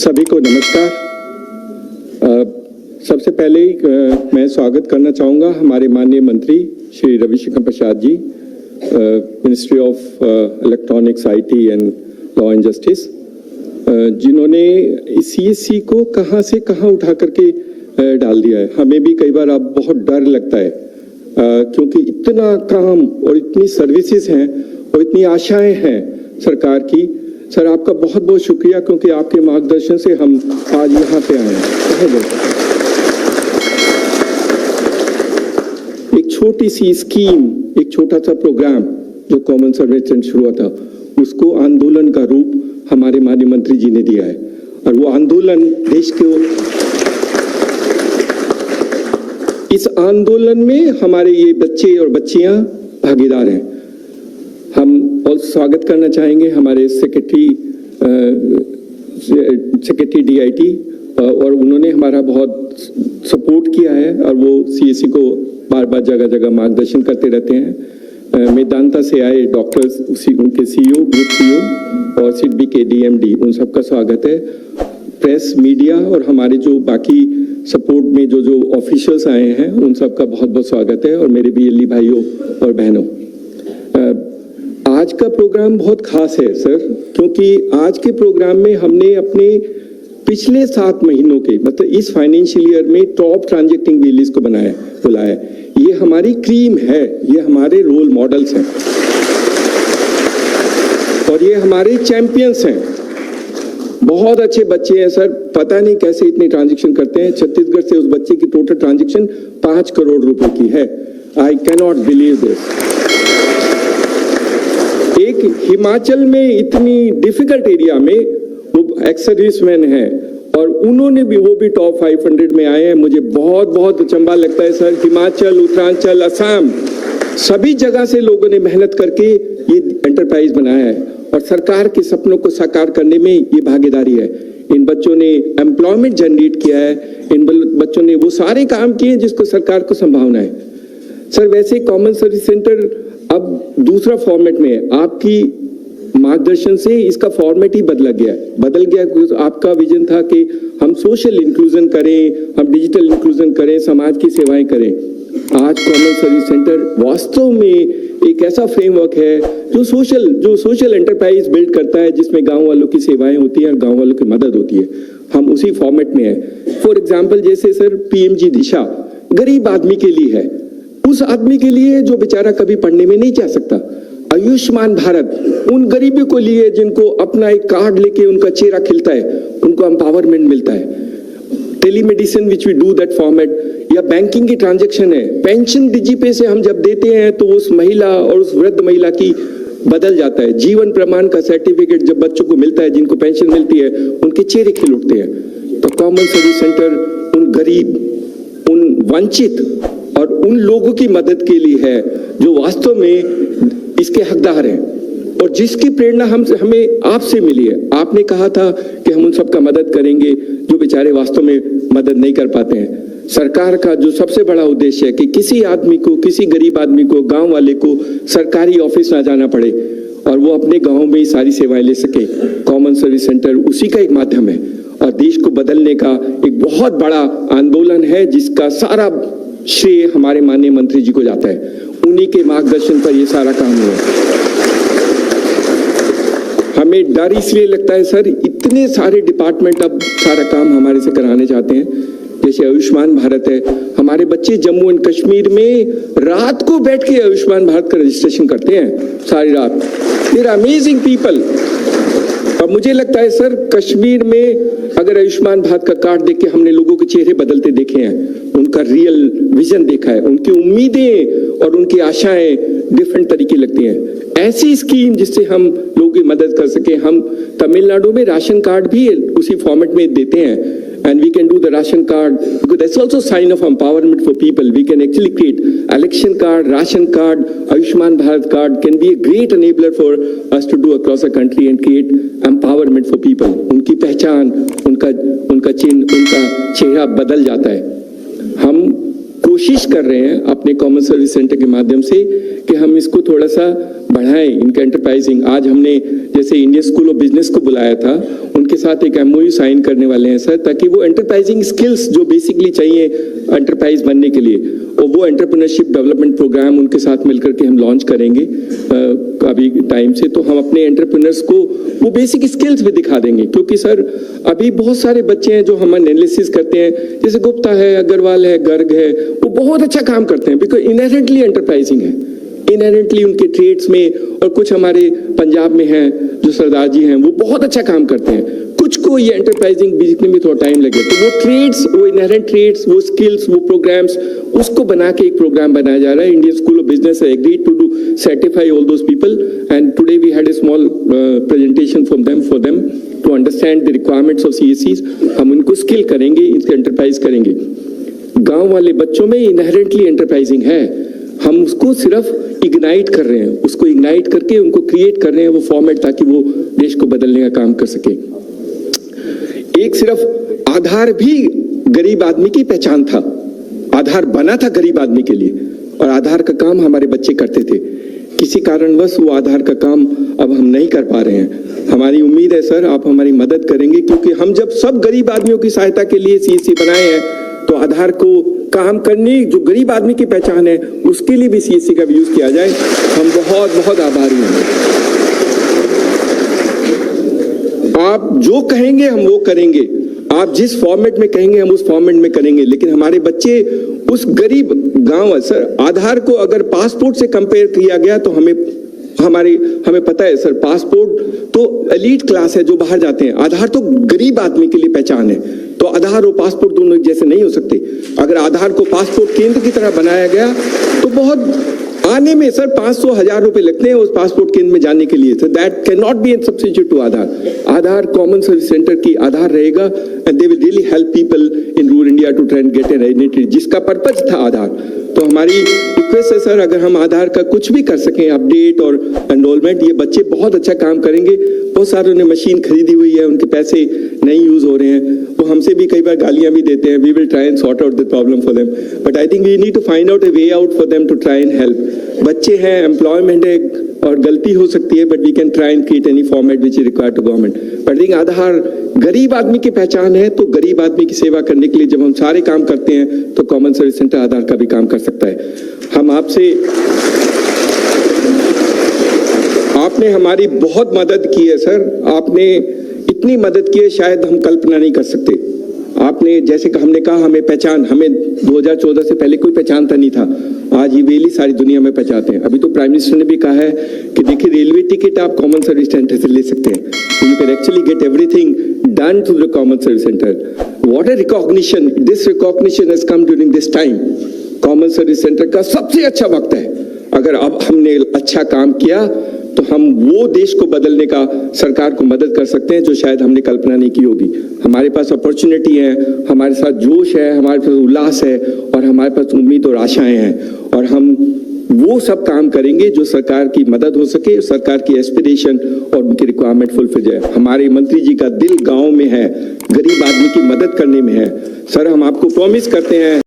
सभी को नमस्कार। सबसे पहले मैं स्वागत करना चाहूँगा हमारे माननीय मंत्री Shri Ravishankar Prasad ji, ministry of electronics, IT and law and justice, जिन्होंने सीएससी को कहाँ से कहाँ उठा करके डाल दिया है। हमें भी कई बार अब बहुत डर लगता है क्योंकि इतना काम और इतनी सर्विसेज हैं और इतनी आशाएं हैं सरकार की। सर, आपका बहुत बहुत शुक्रिया, क्योंकि आपके मार्गदर्शन से हम आज यहाँ पे आए हैं। एक छोटी सी स्कीम, एक छोटा सा प्रोग्राम जो कॉमन सर्विस सेंटर शुरू हुआ था, उसको आंदोलन का रूप हमारे माननीय मंत्री जी ने दिया है। और वो आंदोलन देश के, इस आंदोलन में हमारे ये बच्चे और बच्चियां भागीदार हैं। हम और स्वागत करना चाहेंगे हमारे सेक्रेटरी डीआईटी, और उन्होंने हमारा बहुत सपोर्ट किया है और वो सीएससी को बार बार जगह जगह मार्गदर्शन करते रहते हैं। मेदांता से आए डॉक्टर्स, उनके सीईओ, ग्रुप सीईओ और सिडबी के डीएमडी, उन सबका स्वागत है। प्रेस, मीडिया और हमारे जो बाकी सपोर्ट में जो ऑफिशियल्स आए हैं, उन सबका बहुत बहुत स्वागत है। और मेरे बीएलई भाइयों और बहनों, आज का प्रोग्राम बहुत खास है सर, क्योंकि आज के प्रोग्राम में हमने अपने पिछले 7 महीनों के, मतलब इस फाइनेंशियल ईयर में टॉप ट्रांजैक्टिंग बिलीज को बुलाया। ये हमारी क्रीम है, ये हमारे रोल मॉडल्स हैं और ये हमारे चैंपियंस हैं। बहुत अच्छे बच्चे हैं सर, पता नहीं कैसे इतने ट्रांजैक्शन करते हैं। छत्तीसगढ़ से उस बच्चे की टोटल ट्रांजैक्शन 5 करोड़ रुपए की है। I can not believe this. एक हिमाचल में इतनी डिफिकल्ट एरिया में वो एक्स सर्विसमैन है और उन्होंने भी, वो भी टॉप 500 में आए हैं। मुझे बहुत बहुत अचंभा लगता है सर। हिमाचल, उत्तरांचल, असम, सभी जगह से लोगों ने मेहनत करके ये एंटरप्राइज बनाया है और सरकार के सपनों को साकार करने में ये भागीदारी है। इन बच्चों ने एम्प्लॉयमेंट जनरेट किया है, इन बच्चों ने वो सारे काम किए जिसको सरकार को संभावना है। सर, वैसे कॉमन सर्विस सेंटर अब दूसरा फॉर्मेट में है। आपकी मार्गदर्शन से इसका फॉर्मेट ही बदल गया। आपका विजन था कि हम सोशल इंक्लूजन करें, हम डिजिटल इंक्लूजन करें, समाज की सेवाएं करें। आज कॉमन सर्विस सेंटर वास्तव में एक ऐसा फ्रेमवर्क है जो सोशल एंटरप्राइज बिल्ड करता है, जिसमें गांव वालों की सेवाएं होती हैं और गांव वालों की मदद होती है। हम उसी फॉर्मेट में है। फॉर एग्जाम्पल, जैसे सर पीएमजी दिशा गरीब आदमी के लिए है, उस आदमी के लिए जो बेचारा कभी पढ़ने में नहीं जा सकता। आयुष्मान भारत उन गरीबों को लिए जिनको अपना एक कार्ड लेके उनका चेहरा खिलता है, उनको एम्पावरमेंट मिलता है। Telemedicine which we do that format, या बैंकिंग की ट्रांजैक्शन है। पेंशन डीजीपे से हम जब देते हैं तो उस महिला और उस वृद्ध महिला की बदल जाता है। जीवन प्रमाण का सर्टिफिकेट जब बच्चों को मिलता है, जिनको पेंशन मिलती है, उनके चेहरे खिल उठते हैं। तो कॉमन सर्विस सेंटर उन गरीब, उन वंचित और उन लोगों की मदद के लिए है जो वास्तव में इसके हकदार हैं और जिसकी प्रेरणा हमें आपसे मिली है। आपने कहा था कि हम उन सबका मदद करेंगे जो बेचारे वास्तव में मदद नहीं कर पाते हैं। सरकार का जो सबसे बड़ा उद्देश्य है कि किसी आदमी को, किसी गरीब आदमी को, गांव वाले को सरकारी ऑफिस ना जाना पड़े और वो अपने गांव में ही सारी सेवाएं ले सके। कॉमन सर्विस सेंटर उसी का एक माध्यम है और देश को बदलने का एक बहुत बड़ा आंदोलन है, जिसका सारा श्रेय हमारे माननीय मंत्री जी को जाता है। उन्हीं के मार्गदर्शन पर ये सारा काम हुआ। हमें डर इसलिए लगता है सर, इतने सारे डिपार्टमेंट अब सारा काम हमारे से कराने चाहते हैं। जैसे आयुष्मान भारत है, हमारे बच्चे जम्मू एंड कश्मीर में रात को बैठ के आयुष्मान भारत का रजिस्ट्रेशन करते हैं, सारी रात। They're amazing people. अब मुझे लगता है सर, कश्मीर में अगर आयुष्मान भारत का कार्ड देख के हमने लोगों के चेहरे बदलते देखे हैं, उनका रियल विजन देखा है, उनकी उम्मीदें और उनकी आशाएं डिफरेंट तरीके लगती हैं। ऐसी स्कीम जिससे हम लोगों की मदद कर सके। हम तमिलनाडु में राशन कार्ड भी उसी फॉर्मेट में देते हैं, and we can do the ration card because that's also a sign of empowerment for people. We can actually create election card, ration card, Ayushman Bharat card can be a great enabler for us to do across the country and create empowerment for people. उनकी पहचान, उनका चिन्ह, उनका चेहरा बदल जाता है। हम कोशिश कर रहे हैं अपने कॉमन सर्विस सेंटर के माध्यम से कि हम इसको थोड़ा सा बढ़ाएं, इनका एंटरप्राइजिंग। आज हमने जैसे इंडियन स्कूल ऑफ बिजनेस को बुलाया था, उनके साथ एक एमओयू साइन करने वाले हैं सर, ताकि वो एंटरप्राइजिंग स्किल्स जो बेसिकली चाहिए एंटरप्राइज बनने के लिए, और वो एंटरप्रेन्योरशिप डेवलपमेंट प्रोग्राम उनके साथ मिलकर के हम लॉन्च करेंगे अभी टाइम से। तो हम अपने एंटरप्रेन्योर्स को वो बेसिक स्किल्स भी दिखा देंगे, क्योंकि सर अभी बहुत सारे बच्चे हैं जो हम एनालिसिस करते हैं, जैसे गुप्ता है, अग्रवाल है, गर्ग है, वो बहुत अच्छा काम करते हैं बिकॉज इनहेरेंटली एंटरप्राइजिंग है, इनहेरेंटली उनके ट्रेड्स में। और कुछ हमारे पंजाब में हैं जो सरदार जी हैं, वो बहुत अच्छा काम करते हैं। कुछ को ये एंटरप्राइजिंग सीखने में थोड़ा टाइम लगे, तो वो ट्रेड्स, वो इनहेरेंट ट्रेड्स, वो स्किल्स, वो प्रोग्राम्स, उसको बना के एक प्रोग्राम बनाया जा रहा है। Indian school of business agreed to do certify all those people, and today we had a small presentation for them to understand the requirements of सीएससीज। हम उनको स्किल करेंगे, इनको एंटरप्राइज करेंगे। गांव वाले बच्चों में इनहेरेंटली एंटरप्राइजिंग है, हम उसको सिर्फ इग्नाइट कर रहे हैं, उसको इग्नाइट करके उनको क्रिएट कर रहे हैं वो फॉर्मेट, ताकि वो देश को बदलने का काम कर सके। एक सिर्फ आधार भी गरीब आदमी की पहचान था, आधार बना था गरीब आदमी के लिए, और आधार का काम हमारे बच्चे करते थे। किसी कारणवश वो आधार का काम अब हम नहीं कर पा रहे हैं। हमारी उम्मीद है सर आप हमारी मदद करेंगे, क्योंकि हम जब सब गरीब आदमियों की सहायता के लिए सीएससी बनाए हैं, तो आधार को काम करने जो गरीब आदमी की पहचान है उसके लिए भी सीएससी का यूज किया जाए। हम बहुत बहुत आभारी हैं। आप जो कहेंगे हम वो करेंगे, आप जिस फॉर्मेट में कहेंगे हम उस फॉर्मेट में करेंगे, लेकिन हमारे बच्चे उस गरीब गांव, सर आधार को अगर पासपोर्ट से कंपेयर किया गया तो हमें पता है सर, पासपोर्ट तो एलीट क्लास है जो बाहर जाते हैं, आधार तो गरीब आदमी के लिए पहचान है। तो आधार और पासपोर्ट दोनों एक जैसे नहीं हो सकते। अगर आधार को पासपोर्ट केंद्र की तरह बनाया गया तो बहुत आने में सर 500-1000 रुपए लगते हैं उस पासपोर्ट केंद्र में जाने के लिए, sir that can not be a substitute to Aadhaar. Aadhaar common service centre की आधार रहेगा, and they will really help people in rural India to try and get an identity, जिसका पर्पज था आधार। तो हमारी रिक्वेस्ट है सर, अगर हम आधार का कुछ भी कर सकें, अपडेट और एनरोलमेंट, ये बच्चे बहुत अच्छा काम करेंगे। बहुत सारों ने मशीन खरीदी हुई है, उनके पैसे नहीं यूज हो रहे हैं, वो हमसे भी कई बार गालियां भी देते हैं। We will try and sort out the problem for them, but I think we need to find out a way out for them to try and help. बच्चे हैं, एम्प्लॉयमेंट है, और गलती हो सकती है, but we can try and create any format which is required to government. But I think Aadhaar गरीब आदमी की पहचान है, तो गरीब आदमी की सेवा करने के लिए जब हम सारे काम करते हैं तो कॉमन सर्विस सेंटर आधार का भी काम कर सकता है। हम आपने हमारी बहुत मदद की है सर, आपने इतनी मदद की है शायद हम कल्पना नहीं कर सकते। आपने जैसे कि हमने कहा, हमें 2014 से पहले कोई पहचानता नहीं था, आज ईवेली सारी दुनिया में पहचानते हैं। अभी तो प्राइम मिनिस्टर ने भी कहा है कि देखिए रेलवे टिकट आप कॉमन सर्विस सेंटर से ले सकते हैं, you can actually get everything done through the common service centre. What a recognition, this recognition has come during this time. Common service centre का सबसे अच्छा वक्त है। अगर अब हमने अच्छा काम किया तो हम वो देश को बदलने का सरकार को मदद कर सकते हैं जो शायद हमने कल्पना नहीं की होगी। हमारे पास अपॉर्चुनिटी है, हमारे साथ जोश है, हमारे पास उल्लास है, और हमारे पास उम्मीद और आशाएं हैं, और हम वो सब काम करेंगे जो सरकार की मदद हो सके, सरकार की एस्पिरेशन और उनकी रिक्वायरमेंट फुलफिल जाए। हमारे मंत्री जी का दिल गांव में है, गरीब आदमी की मदद करने में है। सर हम आपको प्रॉमिस करते हैं